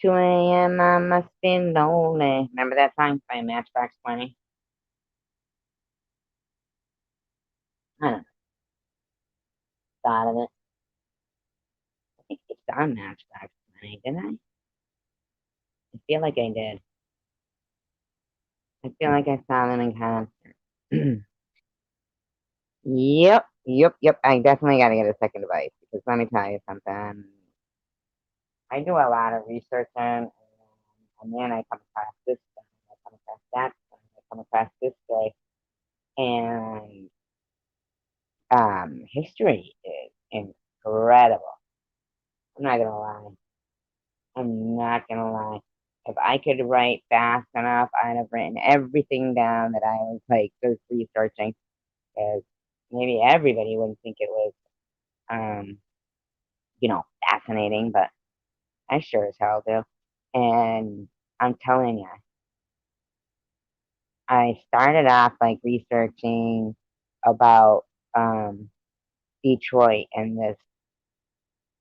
2 a.m. I must be lonely. Remember that song by Matchbox 20? I don't know. Thought of it. I think it's on Matchbox 20, didn't I? I feel like I did. I feel like I saw them in concert. Yep. I definitely got to get a second device because let me tell you something. I do a lot of research and then I come across this thing, I come across that thing, I come across this day, and history is incredible. I'm not gonna lie. I'm not gonna lie. If I could write fast enough, I'd have written everything down that I was like just researching, because maybe everybody wouldn't think it was, um, fascinating, but I sure as hell do. And I'm telling you, I started off like researching about um, Detroit and this,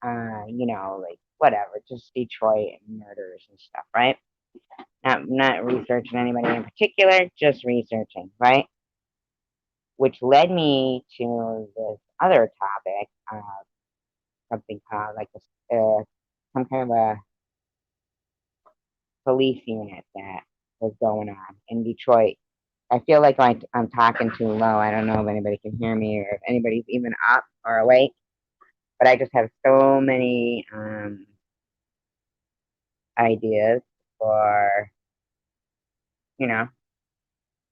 like whatever, just Detroit and murders and stuff, right? Not researching anybody in particular, just researching, right? Which led me to this other topic, something called like some kind of a police unit that was going on in Detroit. I feel like I'm talking too low. I don't know if anybody can hear me or if anybody's even up or awake, but I just have so many ideas for, you know,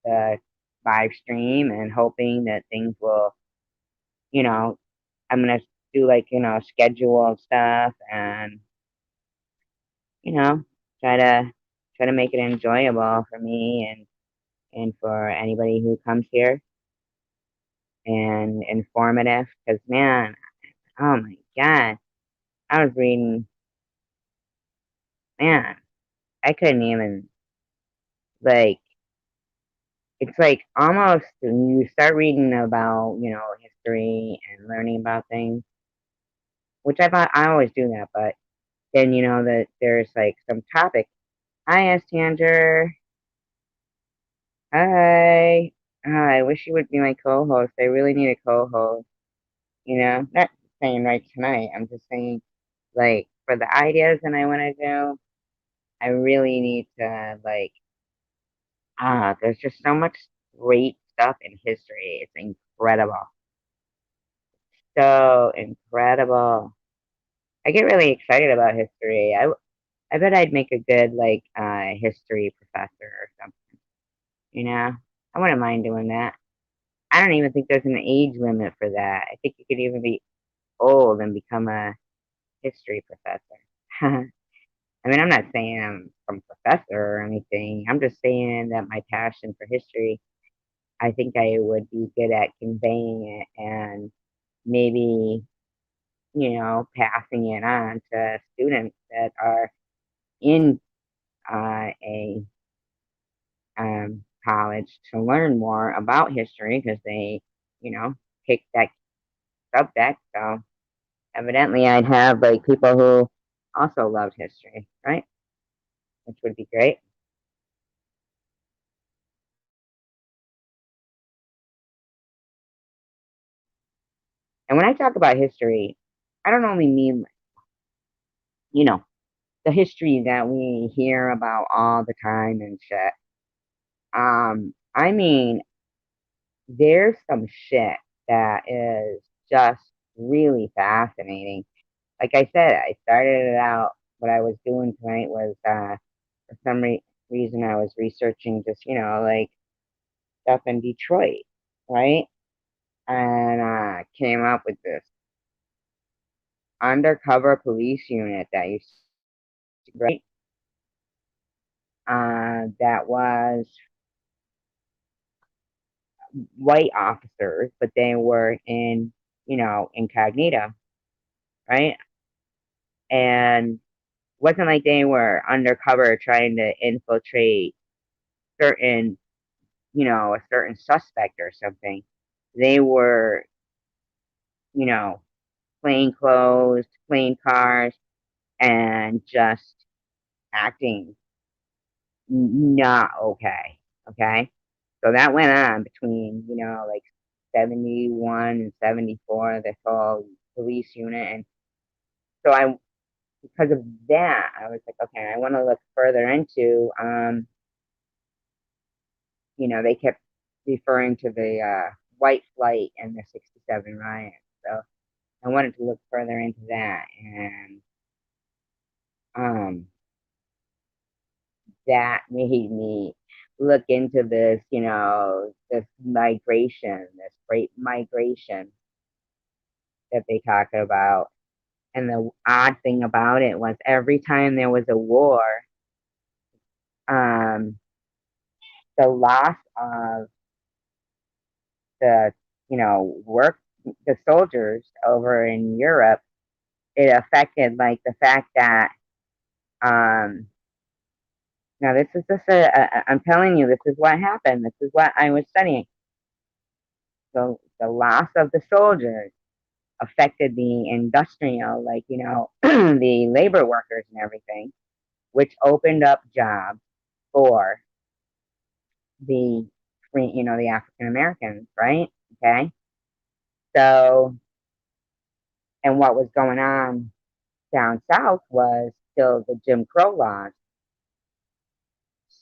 the live stream and hoping that things will, you know, I'm gonna do like, schedule stuff and, you know, try to try to make it enjoyable for me and for anybody who comes here and informative. Because man, oh my god, I was reading, man, I couldn't even like. It's like almost when you start reading about history and learning about things, which I always do that, but then that there's like some topic. Hi, Estanger. Hi. I wish you would be my co-host. I really need a co-host. Not saying right tonight. I'm just saying, like, for the ideas that I want to do, I really need to, like, there's just so much great stuff in history. It's incredible. So incredible. I get really excited about history. I bet I'd make a good, like, history professor or something, you know? I wouldn't mind doing that. I don't even think there's an age limit for that. I think you could even be old and become a history professor. I mean, I'm not saying I'm some professor or anything. I'm just saying that my passion for history, I think I would be good at conveying it and maybe, passing it on to students that are in a college to learn more about history because they, pick that subject. So evidently, I'd have like people who also loved history, right? Which would be great. And when I talk about history, I don't only mean, you know, the history that we hear about all the time and shit. I mean, there's some shit that is just really fascinating. Like I said, I started it out. What I was doing tonight was, for some reason, I was researching just, like stuff in Detroit, right? And came up with this undercover police unit that used to great. That was white officers, but they were in, incognito, right? And wasn't like they were undercover trying to infiltrate certain, a certain suspect or something. They were, you know, plain clothes, plain cars, and just acting not okay. Okay. So that went on between, like 71 and 74, this whole police unit. And so because of that, I was like, okay, I want to look further into, they kept referring to the white flight and the 67 riot. So I wanted to look further into that. And um, that made me look into this, this migration, this great migration that they talk about. And the odd thing about it was every time there was a war, um, the loss of the, work, the soldiers over in Europe, it affected like the fact that, um, now this is just I'm telling you, this is what happened. This is what I was studying. So the loss of the soldiers affected the industrial, like, the labor workers and everything, which opened up jobs for the free, the African Americans, right? Okay. So, and what was going on down south was still the Jim Crow laws.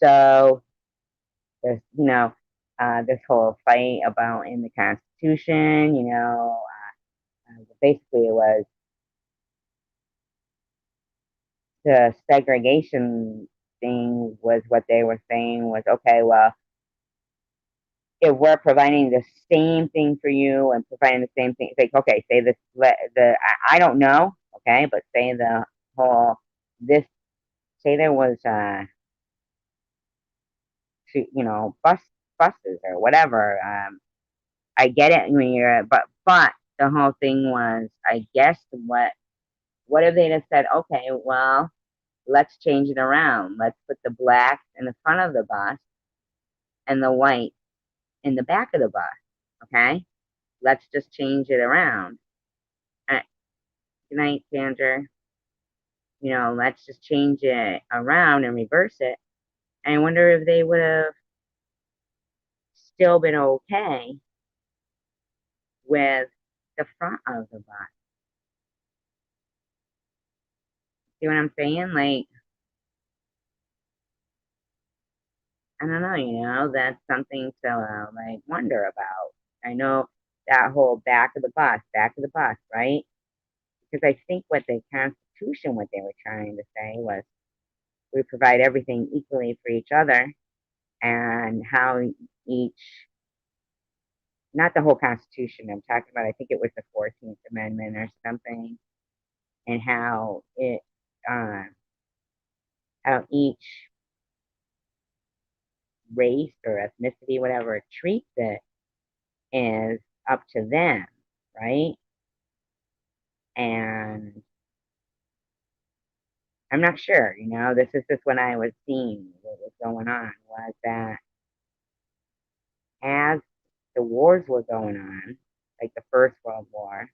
So, there's, this whole fight about in the Constitution, basically it was the segregation thing was what they were saying was, okay, well, if we're providing the same thing for you and providing the same thing, it's like, okay, say this, I don't know, okay, but say the whole, this, say there was, buses or whatever. I get it when you're, but the whole thing was, I guess, what if they just said, okay, well, let's change it around. Let's put the blacks in the front of the bus and the white in the back of the bus. Okay, let's just change it around. Uh, Good night, Sandra. Let's just change it around and reverse it. And I wonder if they would have still been okay with the front of the bus. See what I'm saying? Like, I don't know, that's something to like wonder about. I know that whole back of the bus, right? Because I think what the Constitution, what they were trying to say was we provide everything equally for each other, and how each, not the whole Constitution, I'm talking about, I think it was the 14th Amendment or something, and uh, how each race or ethnicity, whatever, it treats it is up to them, right? And I'm not sure, this is just what I was seeing, what was going on was that as the wars were going on, like the First World War,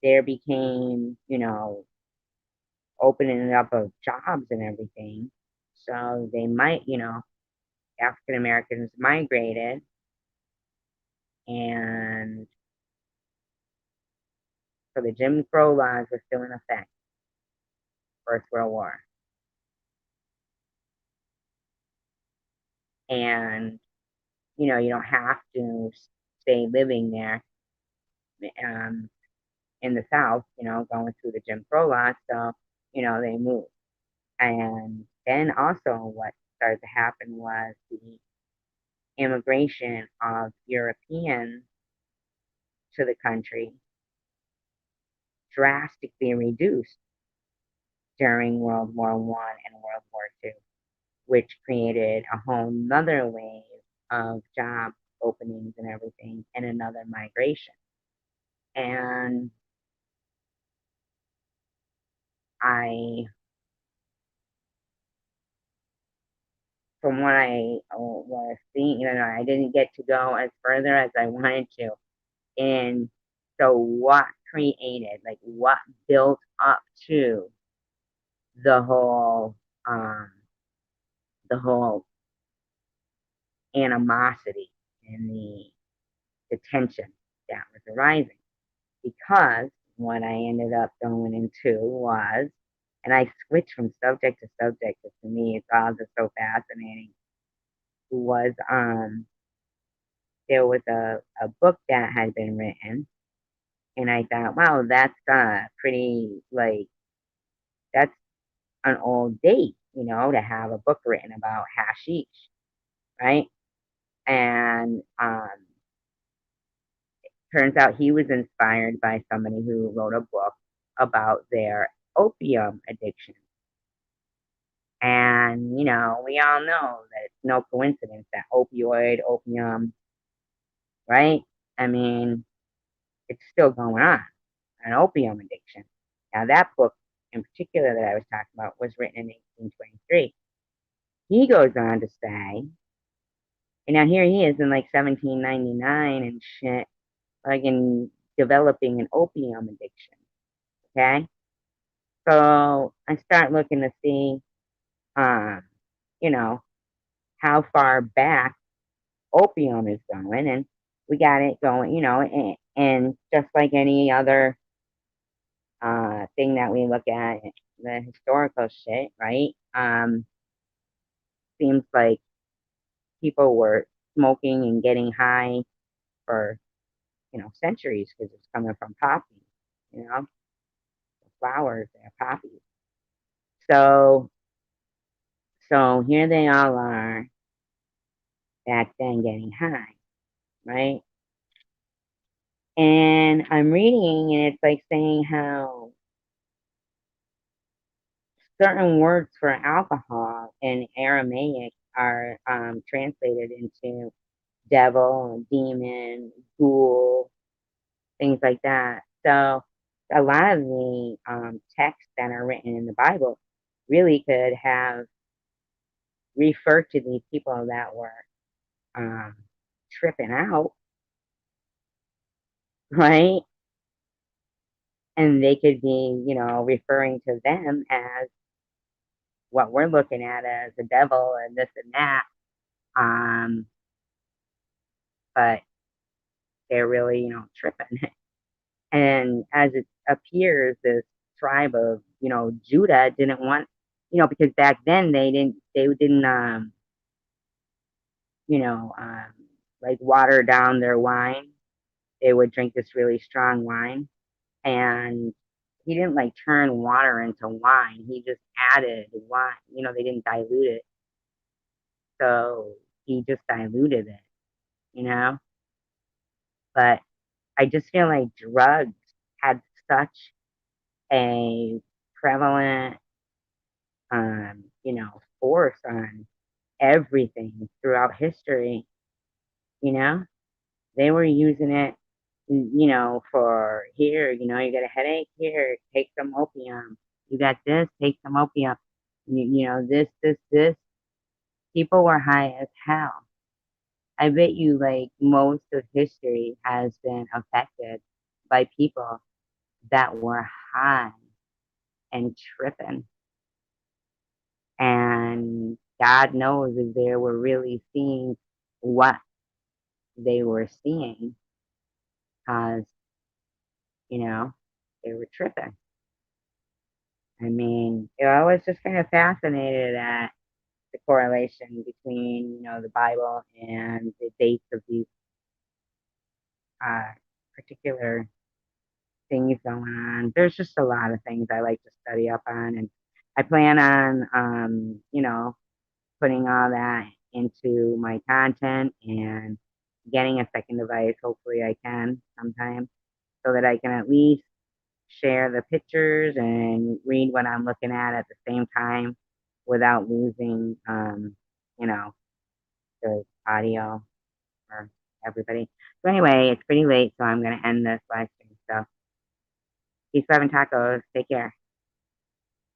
there became, opening up of jobs and everything. So they might, African Americans migrated, and so the Jim Crow laws were still in effect, First World War. And, you don't have to stay living there um, in the South, going through the Jim Crow laws. So, they moved. And then also what started to happen was the immigration of Europeans to the country drastically reduced during World War One and World War Two, which created a whole nother wave of job openings and everything, and another migration. And I, from what I was seeing, I didn't get to go as further as I wanted to. And so, what created, like, what built up to the whole um, the whole animosity and the tension that was arising. Because what I ended up going into was, and I switched from subject to subject, because to me it's all just so fascinating, was there was a book that had been written, and I thought, wow, that's pretty, like, that's an old date, to have a book written about hashish, right? And turns out he was inspired by somebody who wrote a book about their opium addiction. And, we all know that it's no coincidence that opium, right? I mean, it's still going on, an opium addiction. Now, that book in particular that I was talking about was written in 1823. He goes on to say, and now here he is in like 1799 and shit, like in developing an opium addiction. Okay. So I start looking to see, um, you know, how far back opium is going, and we got it going, and just like any other thing that we look at, the historical shit, right? Seems like people were smoking and getting high for centuries because it's coming from poppy, the flowers, they're poppies. So here they all are back then getting high, right? And I'm reading, and it's like saying how certain words for alcohol in Aramaic are translated into devil, demon, ghoul, things like that. So a lot of the texts that are written in the Bible really could have referred to these people that were um, tripping out, right? And they could be, referring to them as what we're looking at as the devil and this and that. Um, but they're really, tripping. And as it appears, this tribe of, Judah didn't want, because back then they didn't, you know, um, like water down their wine. They would drink this really strong wine. And he didn't like turn water into wine. He just added wine. They didn't dilute it. So he just diluted it, you know? But I just feel like drugs had such a prevalent, force on everything throughout history. You know, they were using it, for here. You got a headache, here, take some opium. You got this, take some opium. This. People were high as hell. I bet you, like, most of history has been affected by people that were high and tripping. And God knows if they were really seeing what they were seeing, because, you know, they were tripping. I mean, I was just kind of fascinated at the correlation between, the Bible and the dates of these uh, particular things going on. There's just a lot of things I like to study up on, and I plan on, putting all that into my content and getting a second device. Hopefully, I can sometime so that I can at least share the pictures and read what I'm looking at the same time without losing, you know, the audio for everybody. So anyway, it's pretty late, so I'm gonna end this live stream. So peace, love, and tacos. Take care.